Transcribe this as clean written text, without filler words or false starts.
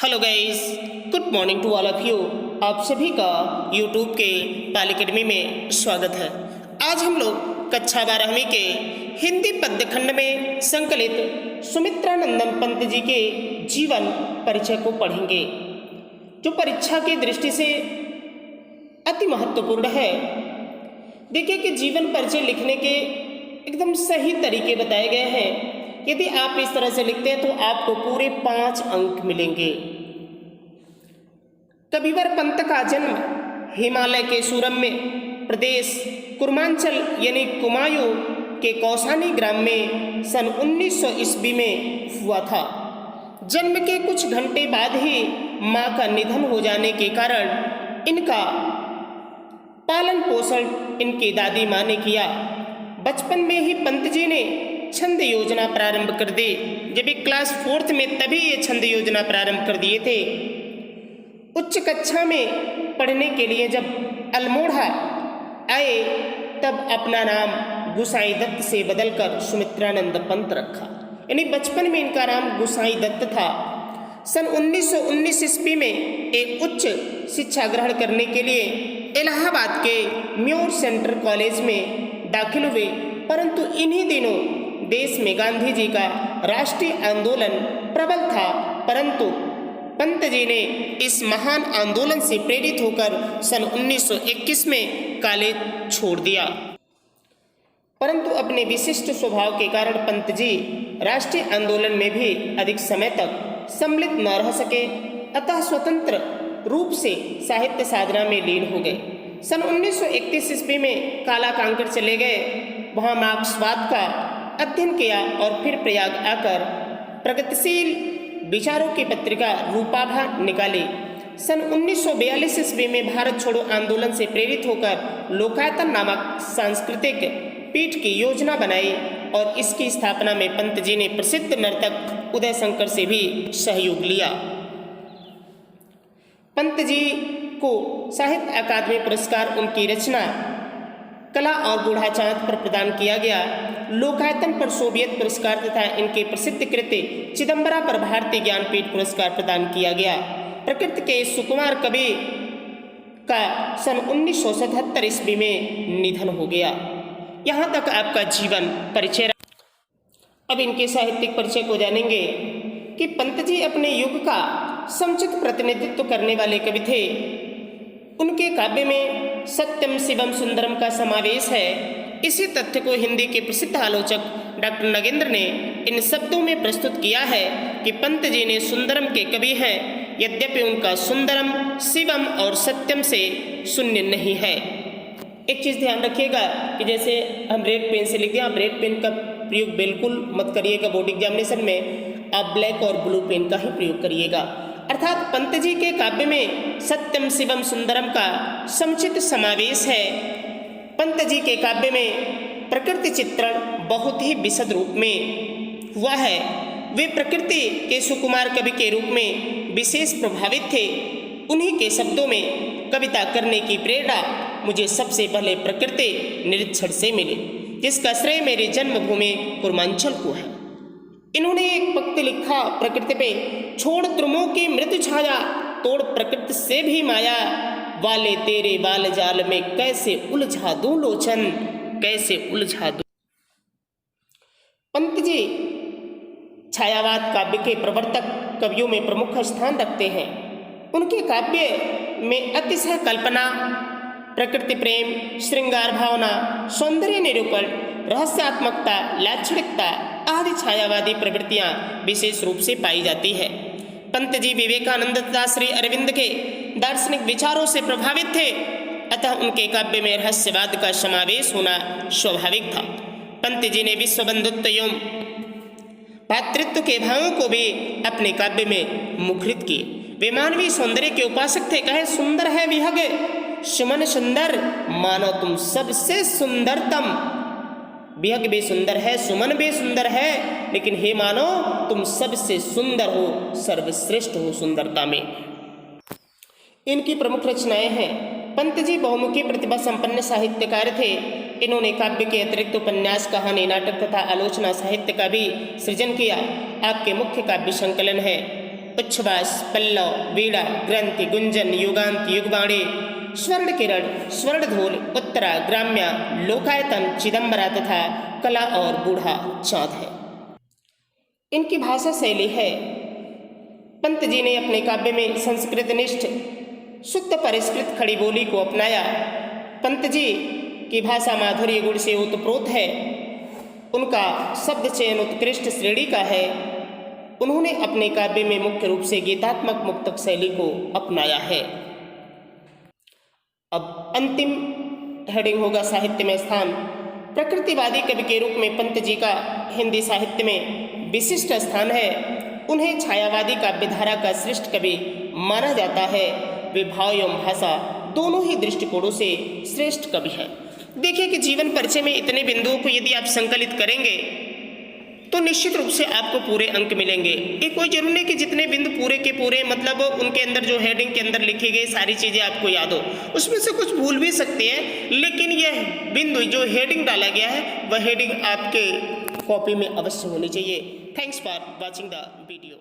Hello guys, good morning to all of you. आप सभी का यूट्यूब के पाल एकेडमी में स्वागत है। आज हम लोग कक्षा 12वीं के हिंदी पद्य खंड में संकलित सुमित्रानंदन पंत जी के जीवन परिचय को पढ़ेंगे, जो परीक्षा की दृष्टि से अति महत्वपूर्ण है। देखिए कि जीवन परिचय लिखने के एकदम सही तरीके बताए गए हैं। यदि आप इस तरह से लिखते हैं तो आपको पूरे 5 अंक मिलेंगे। कविवर पंत का जन्म हिमालय के सुरम्य प्रदेश कुर्मांचल यानी कुमायूं के कौसानी ग्राम में सन 1900 ईस्वी में हुआ था। जन्म के कुछ घंटे बाद ही मां का निधन हो जाने के कारण इनका पालन पोषण इनकी दादी मां ने किया। बचपन में ही पंत जी ने छंद योजना प्रारंभ कर दी। जब एक क्लास 4th में तभी ये छंद योजना प्रारंभ कर दिए थे। उच्च कक्षा में पढ़ने के लिए जब अल्मोड़ा आए तब अपना नाम गुसाई दत्त से बदलकर सुमित्रानंद पंत रखा। यानी बचपन में इनका नाम गुसाई दत्त था। सन 1919 ईस्वी में एक उच्च शिक्षा ग्रहण करने के लिए इलाहाबाद के म्योर सेंट्रल कॉलेज में दाखिल हुए, परंतु इन्हीं दिनों देश में गांधी जी का राष्ट्रीय आंदोलन प्रबल था। परंतु पंत जी ने इस महान आंदोलन से प्रेरित होकर सन 1921 में कॉलेज छोड़ दिया। परंतु अपने विशिष्ट स्वभाव के कारण पंत जी राष्ट्रीय आंदोलन में भी अधिक समय तक सम्मिलित न रह सके, अतः स्वतंत्र रूप से साहित्य साधना में लीन हो गए। सन 1931 ईस्वी में काला कांकर चले गए, वहाँ मार्क्सवाद का अध्ययन किया और फिर प्रयाग आकर प्रगतिशील विचारों की पत्रिका रूपाभा निकाली। सन 1942 ईस्वी में भारत छोड़ो आंदोलन से प्रेरित होकर लोकायतन नामक सांस्कृतिक पीठ की योजना बनाई और इसकी स्थापना में पंत जी ने प्रसिद्ध नर्तक उदय शंकर से भी सहयोग लिया। पंत जी को साहित्य अकादमी पुरस्कार उनकी रचना कला और बूढ़ा चांद पर प्रदान किया गया। लोकायतन पर सोवियत पुरस्कार तथा इनके प्रसिद्ध कृति चिदंबरा पर भारतीय ज्ञानपीठ पुरस्कार प्रदान किया गया। प्रकृति के सुकुमार कवि का सन 1977 ईस्वी में निधन हो गया। यहाँ तक आपका जीवन परिचय। अब इनके साहित्यिक परिचय को जानेंगे कि पंत जी अपने युग का समुचित प्रतिनिधित्व करने वाले कवि थे। उनके काव्य में सत्यम शिवम सुंदरम का समावेश है। इसी तथ्य को हिंदी के प्रसिद्ध आलोचक डॉक्टर नगेंद्र ने इन शब्दों में प्रस्तुत किया है कि पंत जी ने सुंदरम के कवि हैं, यद्यपि उनका सुंदरम शिवम और सत्यम से शून्य नहीं है। एक चीज़ ध्यान रखिएगा कि जैसे हम रेड पेन से लिखते हैं, आप रेड पेन का प्रयोग बिल्कुल मत करिएगा। बोर्ड एग्जामिनेशन में आप ब्लैक और ब्लू पेन का ही प्रयोग करिएगा। अर्थात पंत जी के काव्य में सत्यम शिवम सुंदरम का समुचित समावेश है। पंत जी के काव्य में प्रकृति चित्रण बहुत ही विशद रूप में हुआ है। वे प्रकृति के सुकुमार कवि के रूप में विशेष प्रभावित थे। उन्हीं के शब्दों में कविता करने की प्रेरणा मुझे सबसे पहले प्रकृति निरीक्षण से मिली, जिसका श्रेय मेरी जन्मभूमि कुर्मांचल को है। इन्होंने एक पंक्ति लिखा प्रकृति पे, छोड़ द्रुमों की मृदु छाया, तोड़ प्रकृति से भी माया, वाले तेरे बाल जाल में कैसे उलझा दूं लोचन, कैसे उलझा दूं। पंत जी छायावाद काव्य के प्रवर्तक कवियों में प्रमुख स्थान रखते हैं। उनके काव्य में अतिशय कल्पना, प्रकृति प्रेम, श्रृंगार भावना, सौंदर्य निरूपण, रहस्यात्मकता, लाक्षणिकता आदि छायावादी प्रवृत्तियां विशेष रूप से पाई जाती है। पंत जी विवेकानंद तथा श्री अरविंद के दार्शनिक विचारों से प्रभावित थे, अतः उनके काव्य में रहस्यवाद का समावेश होना स्वाभाविक था। पंत जी ने विश्व बंधुत्व एवं भातृत्व के भावों को भी अपने काव्य में मुखरित किए। वे मानवीय सौंदर्य के उपासक थे। कहे सुंदर है विहग सुमन सुंदर, मानो तुम सबसे सुंदरतम। विहग भी सुंदर है, सुमन भी सुंदर है, लेकिन हे मानो तुम सबसे सुंदर हो, सर्वश्रेष्ठ हो सुंदरता में। इनकी प्रमुख रचनाएं हैं। पंत जी बहुमुखी प्रतिभा संपन्न साहित्यकार थे। इन्होंने काव्य के अतिरिक्त उपन्यास, कहानी, नाटक तथा आलोचना साहित्य का भी सृजन किया। आपके मुख्य काव्य संकलन है उच्छ्वास, पल्लव, वीणा, ग्रंथि, गुंजन, युगांत, युगवाणी, स्वर्ण किरण, स्वर्णधूल, उत्तरा, ग्राम्या, लोकायतन, चिदंबरा तथा कला और बूढ़ा चाँद है। इनकी भाषा शैली है। पंत जी ने अपने काव्य में संस्कृत निष्ठ शुद्ध परिष्कृत खड़ी बोली को अपनाया। पंत जी की भाषा माधुर्य गुण से ओतप्रोत है। उनका शब्द चयन उत्कृष्ट श्रेणी का है। उन्होंने अपने काव्य में मुख्य रूप से गीतात्मक मुक्तक शैली को अपनाया है। अब अंतिम हेडिंग होगा साहित्य में स्थान। प्रकृतिवादी कवि के रूप में पंत जी का हिंदी साहित्य में विशिष्ट स्थान है। उन्हें छायावादी काव्यधारा का श्रेष्ठ कवि माना जाता है। वे भाव एवं भाषा दोनों ही दृष्टिकोणों से श्रेष्ठ कवि हैं। देखिए कि जीवन परिचय में इतने बिंदुओं को यदि आप संकलित करेंगे तो निश्चित रूप से आपको पूरे अंक मिलेंगे। ये कोई जरूरी नहीं कि जितने बिंदु पूरे के पूरे मतलब उनके अंदर जो हेडिंग के अंदर लिखी गई सारी चीज़ें आपको याद हो, उसमें से कुछ भूल भी सकते हैं, लेकिन यह बिंदु जो हेडिंग डाला गया है वह हेडिंग आपके कॉपी में अवश्य होनी चाहिए। Thanks for watching the video.